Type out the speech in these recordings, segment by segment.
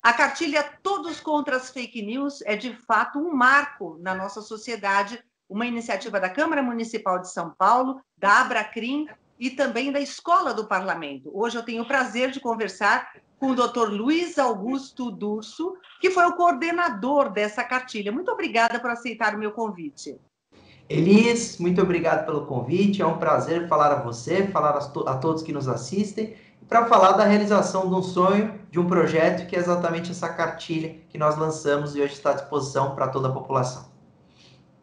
A cartilha Todos contra as Fake News é, de fato, um marco na nossa sociedade, uma iniciativa da Câmara Municipal de São Paulo, da Abracrim e também da Escola do Parlamento. Hoje eu tenho o prazer de conversar com o Dr. Luiz Augusto Durso, que foi o coordenador dessa cartilha. Muito obrigada por aceitar o meu convite. Elis, muito obrigado pelo convite. É um prazer falar a você, falar a todos que nos assistem, para falar da realização de um sonho, de um projeto que é exatamente essa cartilha que nós lançamos e hoje está à disposição para toda a população.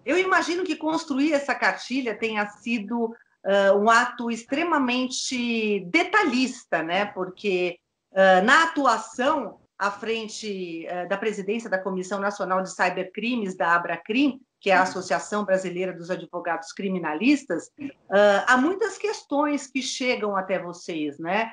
Eu imagino que construir essa cartilha tenha sido um ato extremamente detalhista, né? Porque na atuação à frente da presidência da Comissão Nacional de Cybercrimes, da Abracrim, que é a Associação Brasileira dos Advogados Criminalistas, há muitas questões que chegam até vocês, né?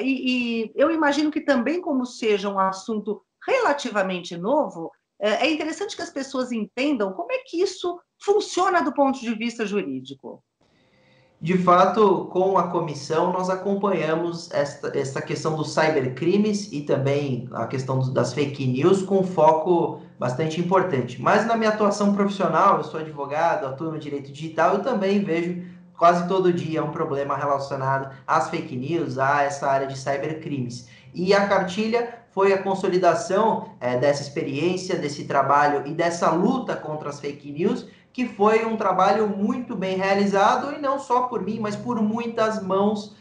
E eu imagino que também, como seja um assunto relativamente novo, é interessante que as pessoas entendam como é que isso funciona do ponto de vista jurídico. De fato, com a comissão, nós acompanhamos esta questão dos cybercrimes e também a questão das fake news com um foco bastante importante. Mas na minha atuação profissional, eu sou advogado, atuo no direito digital, eu também vejo quase todo dia um problema relacionado às fake news, a essa área de cybercrimes. E a cartilha foi a consolidação dessa experiência, desse trabalho e dessa luta contra as fake news, que foi um trabalho muito bem realizado, e não só por mim, mas por muitas mãos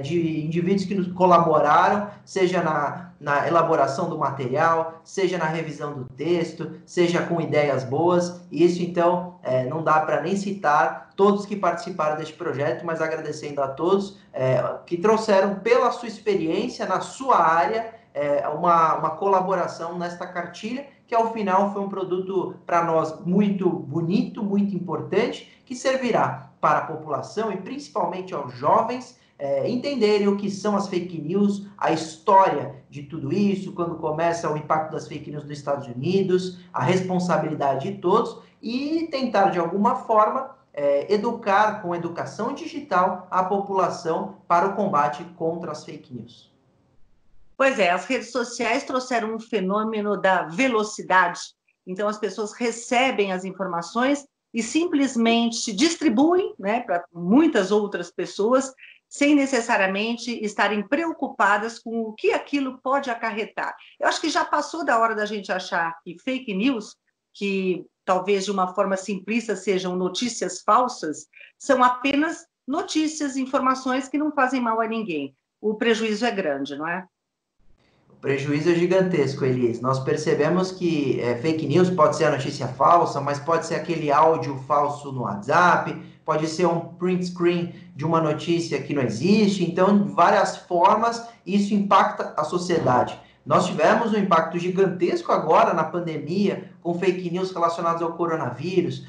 de indivíduos que nos colaboraram, seja na elaboração do material, seja na revisão do texto, seja com ideias boas. Isso, então, não dá para nem citar todos que participaram deste projeto, mas agradecendo a todos que trouxeram, pela sua experiência, na sua área, uma colaboração nesta cartilha, que ao final foi um produto para nós muito bonito, muito importante, que servirá para a população e principalmente aos jovens entenderem o que são as fake news, a história de tudo isso, quando começa o impacto das fake news nos Estados Unidos, a responsabilidade de todos e tentar de alguma forma educar com educação digital a população para o combate contra as fake news. Pois é, as redes sociais trouxeram um fenômeno da velocidade. Então, as pessoas recebem as informações e simplesmente distribuem, né, para muitas outras pessoas, sem necessariamente estarem preocupadas com o que aquilo pode acarretar. Eu acho que já passou da hora da gente achar que fake news, que talvez de uma forma simplista sejam notícias falsas, são apenas notícias, informações que não fazem mal a ninguém. O prejuízo é grande, não é? O prejuízo é gigantesco, Elis. Nós percebemos que fake news pode ser a notícia falsa, mas pode ser aquele áudio falso no WhatsApp, pode ser um print screen de uma notícia que não existe. Então, de várias formas, isso impacta a sociedade. Nós tivemos um impacto gigantesco agora na pandemia, com fake news relacionadas ao coronavírus,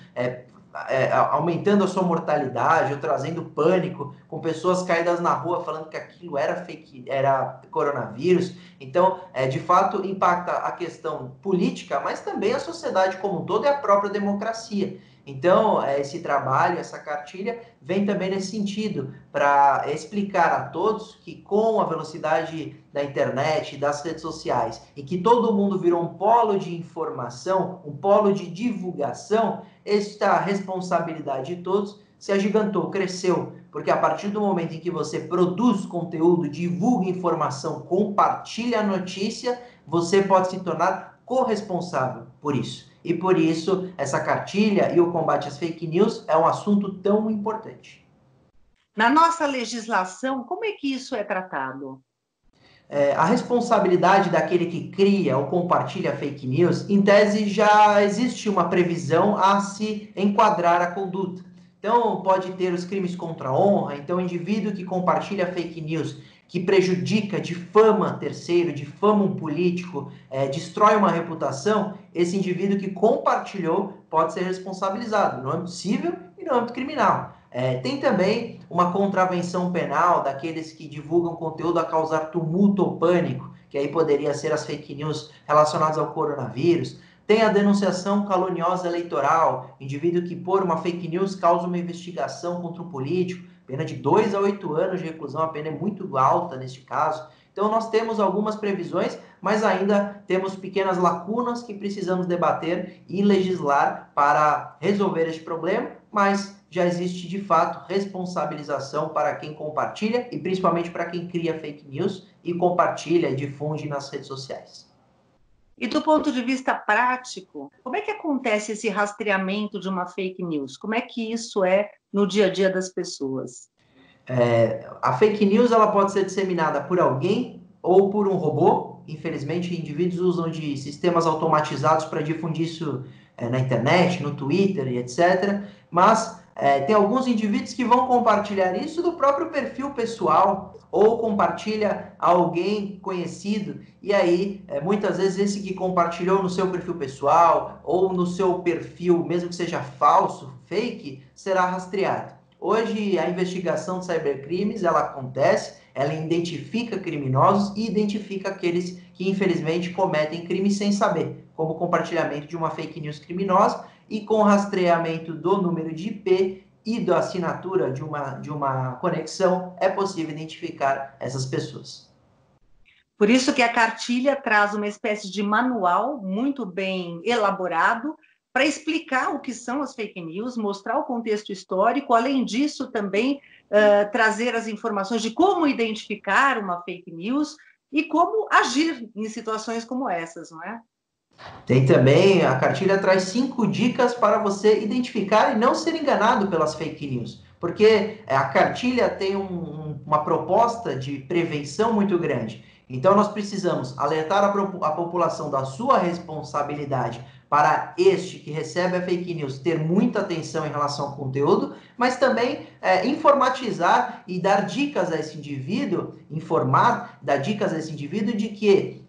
aumentando a sua mortalidade, ou trazendo pânico, com pessoas caídas na rua falando que aquilo era coronavírus. Então, de fato, impacta a questão política, mas também a sociedade como um todo e a própria democracia. Então, esse trabalho, essa cartilha, vem também nesse sentido, para explicar a todos que com a velocidade da internet, das redes sociais, e que todo mundo virou um polo de informação, um polo de divulgação, esta responsabilidade de todos se agigantou, cresceu, porque a partir do momento em que você produz conteúdo, divulga informação, compartilha a notícia, você pode se tornar corresponsável por isso. E por isso, essa cartilha e o combate às fake news é um assunto tão importante. Na nossa legislação, como é que isso é tratado? A responsabilidade daquele que cria ou compartilha fake news, em tese já existe uma previsão a se enquadrar a conduta. Então, pode ter os crimes contra a honra. Então, o indivíduo que compartilha fake news, que prejudica, difama terceiro, difama um político, destrói uma reputação, esse indivíduo que compartilhou pode ser responsabilizado no âmbito civil e no âmbito criminal. Tem também uma contravenção penal daqueles que divulgam conteúdo a causar tumulto ou pânico, que aí poderia ser as fake news relacionadas ao coronavírus. Tem a denunciação caluniosa eleitoral, indivíduo que por uma fake news causa uma investigação contra um político, pena de 2 a 8 anos de reclusão, a pena é muito alta neste caso. Então nós temos algumas previsões, mas ainda temos pequenas lacunas que precisamos debater e legislar para resolver este problema, mas já existe de fato responsabilização para quem compartilha e principalmente para quem cria fake news e compartilha e difunde nas redes sociais. E do ponto de vista prático, como é que acontece esse rastreamento de uma fake news? Como é que isso é no dia a dia das pessoas? A fake news ela pode ser disseminada por alguém ou por um robô. Infelizmente, indivíduos usam de sistemas automatizados para difundir isso na internet, no Twitter e etc. Mas tem alguns indivíduos que vão compartilhar isso do próprio perfil pessoal ou compartilha a alguém conhecido. E aí, muitas vezes, esse que compartilhou no seu perfil pessoal ou no seu perfil, mesmo que seja falso, fake, será rastreado. Hoje, a investigação de cybercrimes, ela acontece, ela identifica criminosos e identifica aqueles que, infelizmente, cometem crimes sem saber, como o compartilhamento de uma fake news criminosa e com o rastreamento do número de IP e da assinatura de uma conexão, é possível identificar essas pessoas. Por isso que a cartilha traz uma espécie de manual muito bem elaborado para explicar o que são as fake news, mostrar o contexto histórico, além disso também trazer as informações de como identificar uma fake news e como agir em situações como essas, não é? Tem também, a cartilha traz 5 dicas para você identificar e não ser enganado pelas fake news. Porque a cartilha tem uma proposta de prevenção muito grande. Então, nós precisamos alertar a população da sua responsabilidade para este que recebe a fake news ter muita atenção em relação ao conteúdo, mas também informatizar e dar dicas a esse indivíduo, dar dicas a esse indivíduo de que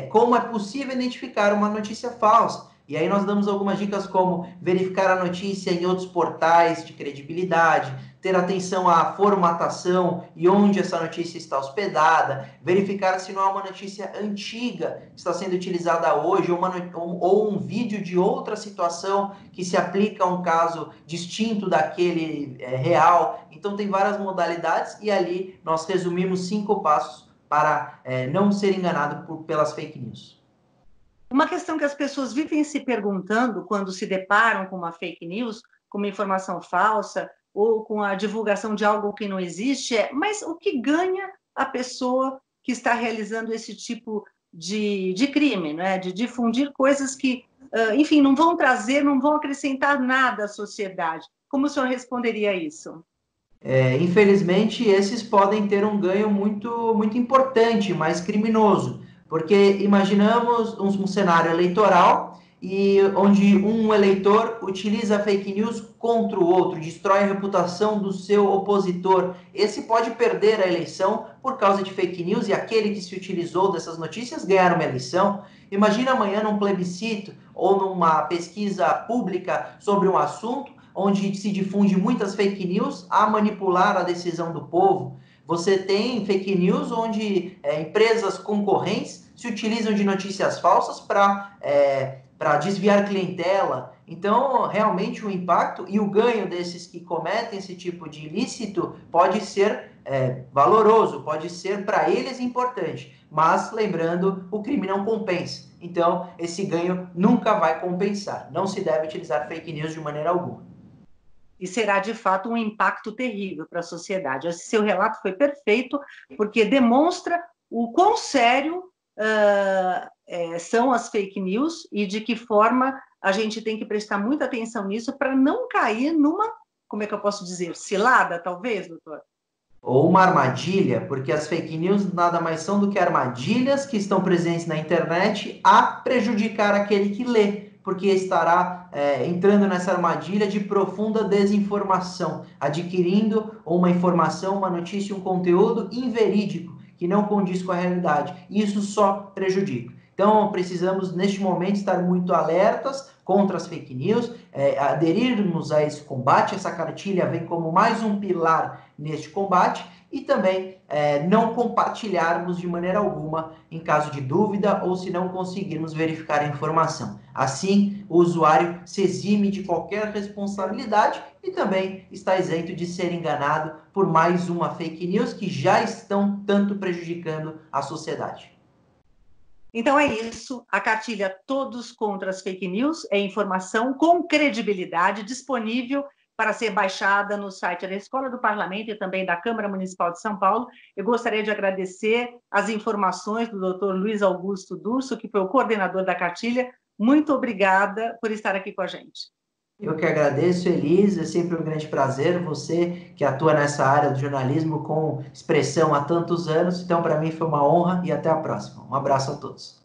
como é possível identificar uma notícia falsa. E aí nós damos algumas dicas como verificar a notícia em outros portais de credibilidade, ter atenção à formatação e onde essa notícia está hospedada, verificar se não é uma notícia antiga que está sendo utilizada hoje ou um vídeo de outra situação que se aplica a um caso distinto daquele real. Então tem várias modalidades e ali nós resumimos 5 passos para não ser enganado pelas fake news. Uma questão que as pessoas vivem se perguntando quando se deparam com uma fake news, com uma informação falsa ou com a divulgação de algo que não existe, mas o que ganha a pessoa que está realizando esse tipo de crime, não é? De difundir coisas que, enfim, não vão trazer, não vão acrescentar nada à sociedade. Como o senhor responderia a isso? Infelizmente, esses podem ter um ganho muito, muito importante, mais criminoso, porque imaginamos um cenário eleitoral e onde um eleitor utiliza fake news contra o outro, destrói a reputação do seu opositor. Esse pode perder a eleição por causa de fake news e aquele que se utilizou dessas notícias ganhar uma eleição. Imagina amanhã num plebiscito ou numa pesquisa pública sobre um assunto onde se difunde muitas fake news a manipular a decisão do povo. Você tem fake news onde empresas concorrentes se utilizam de notícias falsas para desviar clientela. Então, realmente, o impacto e o ganho desses que cometem esse tipo de ilícito pode ser valoroso, pode ser para eles importante. Mas, lembrando, o crime não compensa. Então, esse ganho nunca vai compensar. Não se deve utilizar fake news de maneira alguma. E será, de fato, um impacto terrível para a sociedade. Esse seu relato foi perfeito, porque demonstra o quão sério são as fake news e de que forma a gente tem que prestar muita atenção nisso para não cair numa, como é que eu posso dizer, cilada, talvez, doutor? Ou uma armadilha, porque as fake news nada mais são do que armadilhas que estão presentes na internet a prejudicar aquele que lê, porque estará entrando nessa armadilha de profunda desinformação, adquirindo uma informação, uma notícia, um conteúdo inverídico, que não condiz com a realidade. E isso só prejudica. Então, precisamos, neste momento, estar muito alertas contra as fake news, aderirmos a esse combate. Essa cartilha vem como mais um pilar neste combate e também não compartilharmos de maneira alguma em caso de dúvida ou se não conseguirmos verificar a informação. Assim, o usuário se exime de qualquer responsabilidade e também está isento de ser enganado por mais uma fake news que já estão tanto prejudicando a sociedade. Então é isso, a cartilha Todos contra as Fake News é informação com credibilidade disponível para ser baixada no site da Escola do Parlamento e também da Câmara Municipal de São Paulo. Eu gostaria de agradecer as informações do Dr. Luiz Augusto Durso, que foi o coordenador da cartilha. Muito obrigada por estar aqui com a gente. Eu que agradeço, Elisa, é sempre um grande prazer, você que atua nessa área do jornalismo com expressão há tantos anos, então para mim foi uma honra e até a próxima. Um abraço a todos.